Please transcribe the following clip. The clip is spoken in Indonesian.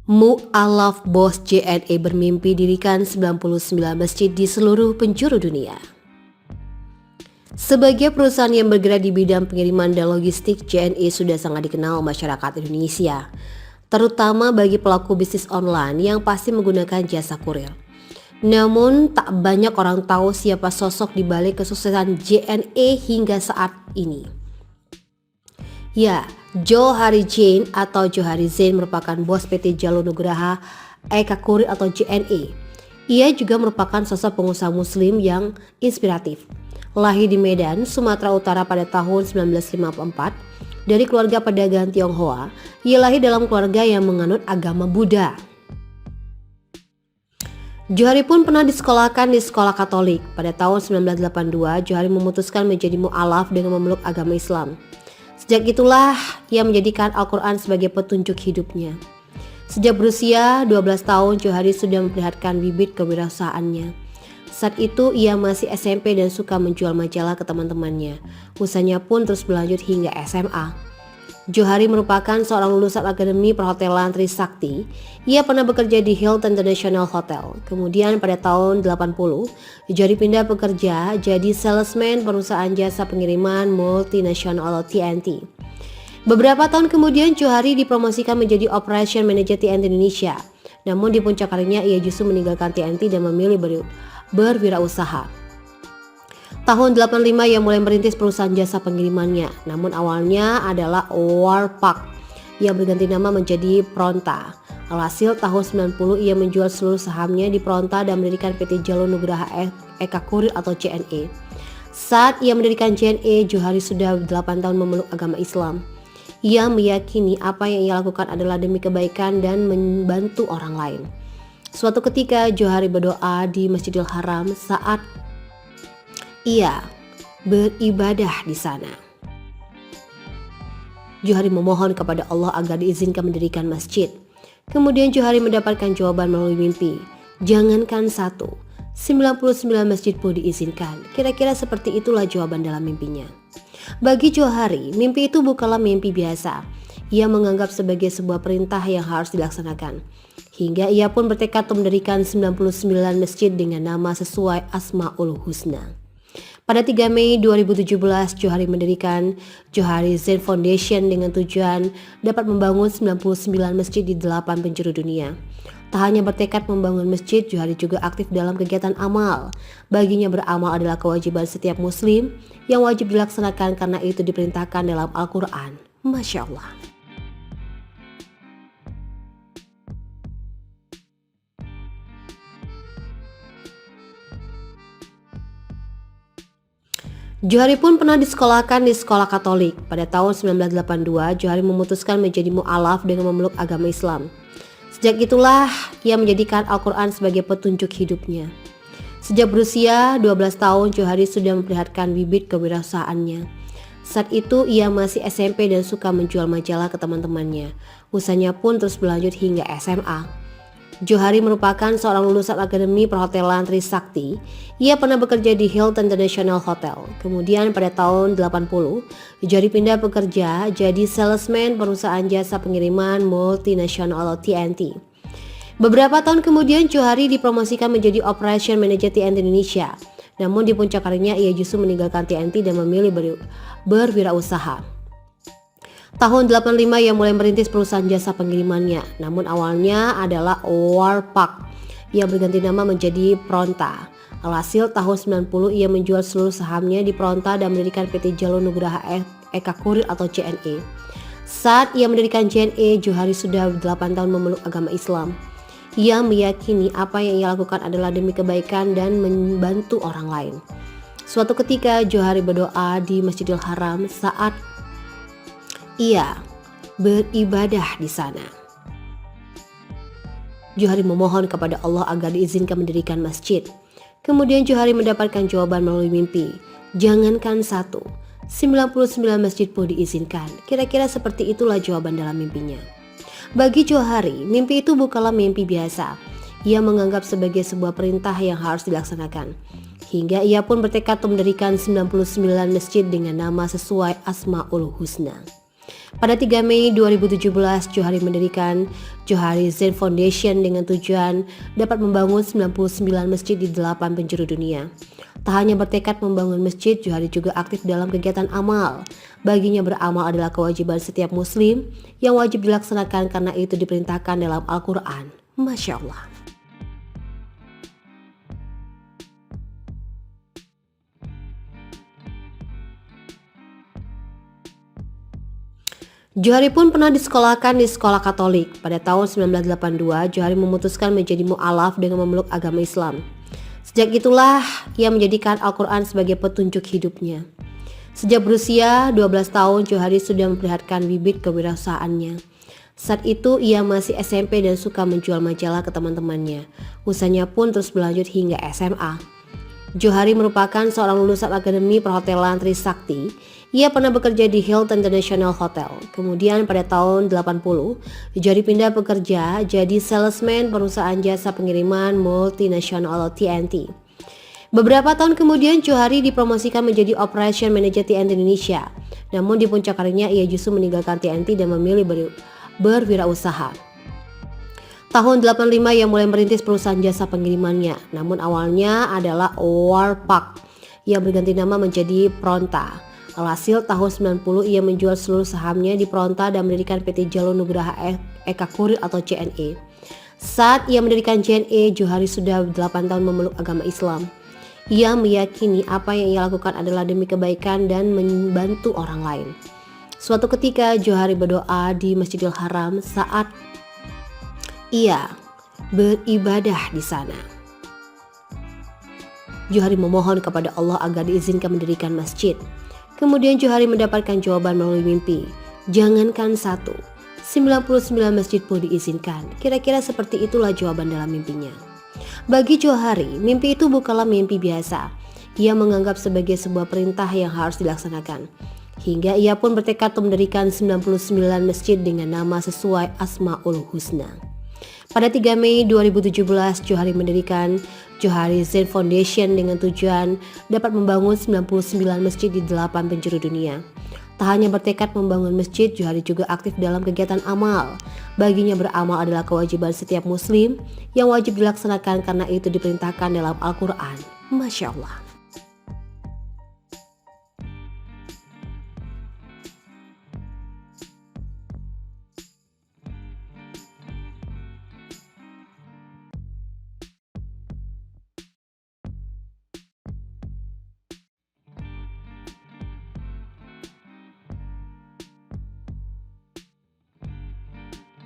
Mu'alaf Bos JNE bermimpi dirikan 99 masjid di seluruh penjuru dunia. Sebagai perusahaan yang bergerak di bidang pengiriman dan logistik, JNE sudah sangat dikenal masyarakat Indonesia, terutama bagi pelaku bisnis online yang pasti menggunakan jasa kurir. Namun tak banyak orang tahu siapa sosok di balik kesuksesan JNE hingga saat ini. Ya, Johari Jain atau Johari Zain merupakan bos PT Jalur Nugraha Eka Kurir atau JNE. Ia juga merupakan sosok pengusaha muslim yang inspiratif. Lahir di Medan, Sumatera Utara pada tahun 1954 dari keluarga pedagang Tionghoa, ia lahir dalam keluarga yang menganut agama Buddha. Johari pun pernah disekolahkan di sekolah Katolik. Pada tahun 1982, Johari memutuskan menjadi mu'alaf dengan memeluk agama Islam. Sejak itulah ia menjadikan Al-Quran sebagai petunjuk hidupnya. Sejak berusia 12 tahun, Johari sudah memperlihatkan bibit kewirausahaannya. Saat itu ia masih SMP dan suka menjual majalah ke teman-temannya. Usahanya pun terus berlanjut hingga SMA. Johari merupakan seorang lulusan Akademi Perhotelan Trisakti. Ia pernah bekerja di Hilton International Hotel. Kemudian pada tahun 80, Johari pindah bekerja jadi salesman perusahaan jasa pengiriman multinasional atau TNT. Beberapa tahun kemudian Johari dipromosikan menjadi Operation Manager TNT Indonesia. Namun di puncak karirnya ia justru meninggalkan TNT dan memilih berwirausaha. Tahun 85 ia mulai merintis perusahaan jasa pengirimannya, namun awalnya adalah Warpak yang berganti nama menjadi Pronta. Alhasil tahun 90 ia menjual seluruh sahamnya di Pronta dan mendirikan PT Jalur Nugraha Eka Kurir atau JNE. Saat ia mendirikan JNE, Johari sudah 8 tahun memeluk agama Islam. Ia meyakini apa yang ia lakukan adalah demi kebaikan dan membantu orang lain. Suatu ketika Johari berdoa di Masjidil Haram saat ia beribadah di sana. Johari memohon kepada Allah agar diizinkan mendirikan masjid. Kemudian Johari mendapatkan jawaban melalui mimpi. Jangankan 1, 99 masjid pun diizinkan. Kira-kira seperti itulah jawaban dalam mimpinya. Bagi Johari, mimpi itu bukanlah mimpi biasa. Ia menganggap sebagai sebuah perintah yang harus dilaksanakan. Hingga ia pun bertekad untuk mendirikan 99 masjid dengan nama sesuai Asmaul Husna. Pada 3 Mei 2017, Johari mendirikan Johari Zain Foundation dengan tujuan dapat membangun 99 masjid di 8 penjuru dunia. Tak hanya bertekad membangun masjid, Johari juga aktif dalam kegiatan amal. Baginya beramal adalah kewajiban setiap muslim yang wajib dilaksanakan karena itu diperintahkan dalam Al-Quran. Masya Allah. Johari pun pernah disekolahkan di sekolah Katolik. Pada tahun 1982, Johari memutuskan menjadi mu'alaf dengan memeluk agama Islam. Sejak itulah ia menjadikan Al-Quran sebagai petunjuk hidupnya. Sejak berusia 12 tahun, Johari sudah memperlihatkan bibit kewirausahaannya. Saat itu ia masih SMP dan suka menjual majalah ke teman-temannya. Usahanya pun terus berlanjut hingga SMA. Johari merupakan seorang lulusan Akademi Perhotelan Trisakti. Ia pernah bekerja di Hilton International Hotel. Kemudian pada tahun 80, Johari pindah bekerja jadi salesman perusahaan jasa pengiriman multinasional atau TNT. Beberapa tahun kemudian Johari dipromosikan menjadi Operation Manager TNT Indonesia. Namun di puncak karirnya ia justru meninggalkan TNT dan memilih berwirausaha. Tahun 85 ia mulai merintis perusahaan jasa pengirimannya, namun awalnya adalah Warpak yang berganti nama menjadi Pronta. Alhasil tahun 90 ia menjual seluruh sahamnya di Pronta dan mendirikan PT Jalur Nugraha Eka Kurir atau JNE. Saat ia mendirikan JNE, Johari sudah 8 tahun memeluk agama Islam. Ia meyakini apa yang ia lakukan adalah demi kebaikan dan membantu orang lain. Suatu ketika Johari berdoa di Masjidil Haram saat ia beribadah di sana. Johari memohon kepada Allah agar diizinkan mendirikan masjid. Kemudian Johari mendapatkan jawaban melalui mimpi. Jangankan 1, 99 masjid pun diizinkan. Kira-kira seperti itulah jawaban dalam mimpinya. Bagi Johari, mimpi itu bukanlah mimpi biasa. Ia menganggap sebagai sebuah perintah yang harus dilaksanakan. Hingga ia pun bertekad untuk mendirikan 99 masjid dengan nama sesuai Asmaul Husna. Pada 3 Mei 2017, Johari mendirikan Johari Zen Foundation dengan tujuan dapat membangun 99 masjid di 8 penjuru dunia. Tak hanya bertekad membangun masjid, Johari juga aktif dalam kegiatan amal. Baginya beramal adalah kewajiban setiap muslim yang wajib dilaksanakan karena itu diperintahkan dalam Al-Quran. Masya Allah. Johari pun pernah disekolahkan di sekolah Katolik. Pada tahun 1982, Johari memutuskan menjadi mu'alaf dengan memeluk agama Islam. Sejak itulah ia menjadikan Al-Quran sebagai petunjuk hidupnya. Sejak berusia 12 tahun, Johari sudah memperlihatkan bibit kewirausahaannya. Saat itu ia masih SMP dan suka menjual majalah ke teman-temannya. Usahanya pun terus berlanjut hingga SMA. Johari merupakan seorang lulusan Akademi Perhotelan Trisakti. Ia pernah bekerja di Hilton International Hotel. Kemudian pada tahun 80, Johari pindah bekerja jadi salesman perusahaan jasa pengiriman multinasional atau TNT. Beberapa tahun kemudian Johari dipromosikan menjadi Operation Manager TNT Indonesia. Namun di puncak karirnya ia justru meninggalkan TNT dan memilih berwirausaha. Tahun 85 ia mulai merintis perusahaan jasa pengirimannya. Namun awalnya adalah Warpak yang berganti nama menjadi Pronta. Alhasil tahun 90 ia menjual seluruh sahamnya di Pronta dan mendirikan PT Jalur Nugraha Eka Kurir atau JNE. Saat ia mendirikan JNE, Johari sudah 8 tahun memeluk agama Islam. Ia meyakini apa yang ia lakukan adalah demi kebaikan dan membantu orang lain. Suatu ketika Johari berdoa di Masjidil Haram saat ia beribadah di sana. Johari memohon kepada Allah agar diizinkan mendirikan masjid. Kemudian Johari mendapatkan jawaban melalui mimpi. Jangankan 1, 99 masjid pun diizinkan. Kira-kira seperti itulah jawaban dalam mimpinya. Bagi Johari, mimpi itu bukanlah mimpi biasa. Ia menganggap sebagai sebuah perintah yang harus dilaksanakan. Hingga ia pun bertekad untuk mendirikan 99 masjid dengan nama sesuai Asmaul Husna. Pada 3 Mei 2017, Johari mendirikan Johari Zen Foundation dengan tujuan dapat membangun 99 masjid di 8 penjuru dunia. Tak hanya bertekad membangun masjid, Johari juga aktif dalam kegiatan amal. Baginya beramal adalah kewajiban setiap muslim yang wajib dilaksanakan karena itu diperintahkan dalam Al-Quran. Masya Allah.